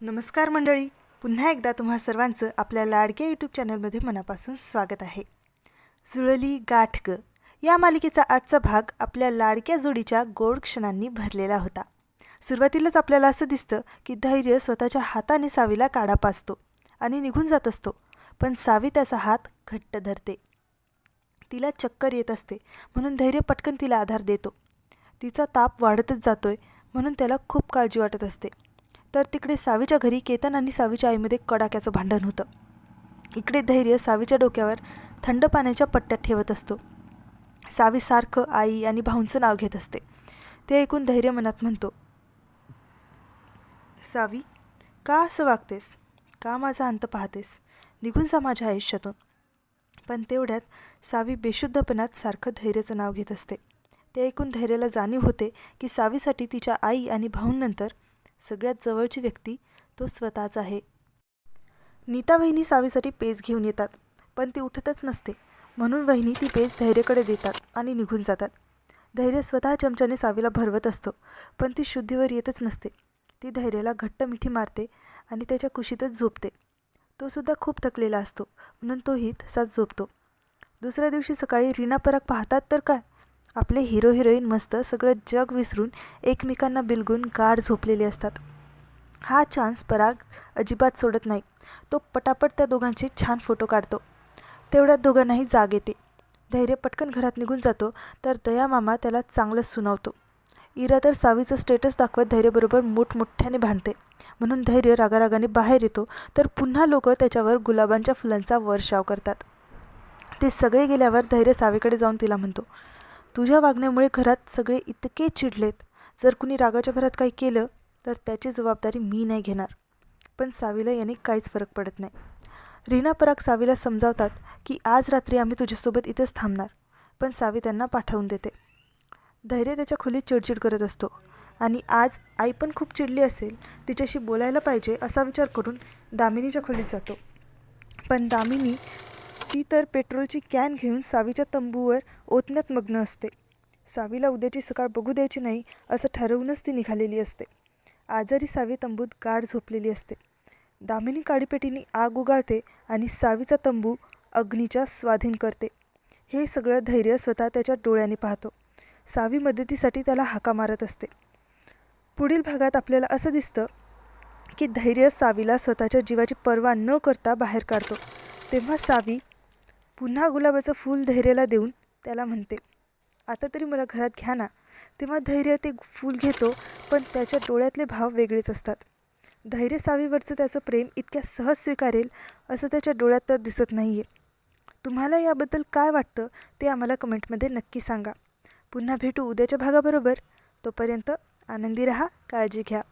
नमस्कार मंडळी, पुन्हा एकदा तुम्हा सर्वांचं आपल्या लाडक्या यूट्यूब चॅनलमध्ये मनापासून स्वागत आहे. जुळली गाठ ग या मालिकेचा आजचा भाग आपल्या लाडक्या जोडीच्या गोड क्षणांनी भरलेला होता. सुरुवातीलाच आपल्याला असं दिसतं की धैर्य स्वतःच्या हाताने सावीला काढा पाजतो आणि निघून जात असतो, पण सावी त्याचा हात घट्ट धरते. तिला चक्कर येत असते म्हणून धैर्य पटकन तिला आधार देतो. तिचा ताप वाढतच जातोय म्हणून त्याला खूप काळजी वाटत असते. तर तिकडे सावीच्या घरी केतन आणि सावीच्या आईमध्ये कडाक्याचं भांडण होतं. इकडे धैर्य सावीच्या डोक्यावर थंड पाण्याच्या पट्ट्यात ठेवत असतो. सावी सारखं आई आणि भाऊंचं नाव घेत असते. ते ऐकून धैर्य मनात म्हणतो, सावी, का असं वागतेस? का माझा अंत पाहतेस? निघून जा माझ्या आयुष्यातून. पण तेवढ्यात सावी बेशुद्धपणात सारखं धैर्याचं नाव घेत असते. ते ऐकून धैर्याला जाणीव होते की सावीसाठी तिच्या आई आणि भाऊंनंतर सगळ्यात जवळची व्यक्ती तो स्वतःच आहे. नीता वहिनी सावीसाठी पेज घेऊन येतात, पण ती उठतच नसते. म्हणून वहिनी ती पेज धैर्यकडे देतात आणि निघून जातात. धैर्य स्वतः चमच्याने सावीला भरवत असतो, पण ती शुद्धीवर येतच नसते. ती धैर्याला घट्ट मिठी मारते आणि त्याच्या कुशीतच झोपते. तो सुद्धा खूप थकलेला असतो म्हणून तोही तसाच झोपतो. दुसऱ्या दिवशी सकाळी रीना पराग पाहतात तर काय, आपले हिरो हिरोईन मस्त सगळं जग विसरून एकमेकांना बिलगून गाढ झोपलेले असतात. हा चान्स पराग अजिबात सोडत नाही. तो पटापट त्या दोघांचे छान फोटो काढतो. तेवढ्यात दोघांनाही जाग येते. धैर्य पटकन घरात निघून जातो तर दया मामा त्याला चांगलंच सुनावतो. इरा तर सावीचं स्टेटस दाखवत धैर्यबरोबर मोठमोठ्याने भांडते. म्हणून धैर्य रागारागाने बाहेर येतो तर पुन्हा लोक त्याच्यावर गुलाबांच्या फुलांचा वर्षाव करतात. ते सगळे गेल्यावर धैर्य सावीकडे जाऊन तिला म्हणतो, तुझ्या वागण्यामुळे घरात सगळे इतके चिडलेत. जर कुणी रागाच्या भरात काही केलं तर त्याची जबाबदारी मी नाही घेणार. पण सावीला याने काहीच फरक पडत नाही. रीना पराग सावीला समजावतात की आज रात्री आम्ही तुझ्यासोबत इथेच थांबणार, पण सावी त्यांना पाठवून देते. धैर्य त्याच्या खोलीत चिडचिड करत असतो आणि आज आई पण खूप चिडली असेल, तिच्याशी बोलायला पाहिजे असा विचार करून दामिनीच्या खोलीत जातो. पण दामिनी ती तर पेट्रोलची कॅन घेऊन सावीच्या तंबूवर ओतण्यात मग्न असते. सावीला उद्याची सकाळ बघू द्यायची नाही असं ठरवूनच ती निघालेली असते. आजारी सावी तंबूत गाढ झोपलेली असते. दामिनी काडीपेटीने आग उगाळते आणि सावीचा तंबू अग्नीच्या स्वाधीन करते. हे सगळं धैर्य स्वतः त्याच्या डोळ्यांनी पाहतो. सावी मदतीसाठी त्याला हाका मारत असते. पुढील भागात आपल्याला असं दिसतं की धैर्य सावीला स्वतःच्या जीवाची पर्वा न करता बाहेर काढतो. तेव्हा सावी पुन्हा गुलाबाचं फूल धैर्याला देऊन त्याला म्हणते, आता तरी मला घरात घ्या ना. तेव्हा धैर्य ते फूल घेतो, पण त्याच्या डोळ्यातले भाव वेगळेच असतात. धैर्य सावीवरचं त्याचं प्रेम इतक्या सहज स्वीकारेल असं त्याच्या डोळ्यात तर दिसत नाही आहे. तुम्हाला याबद्दल काय वाटतं ते आम्हाला कमेंटमध्ये नक्की सांगा. पुन्हा भेटू उद्याच्या भागाबरोबर. तोपर्यंत आनंदी रहा, काळजी घ्या.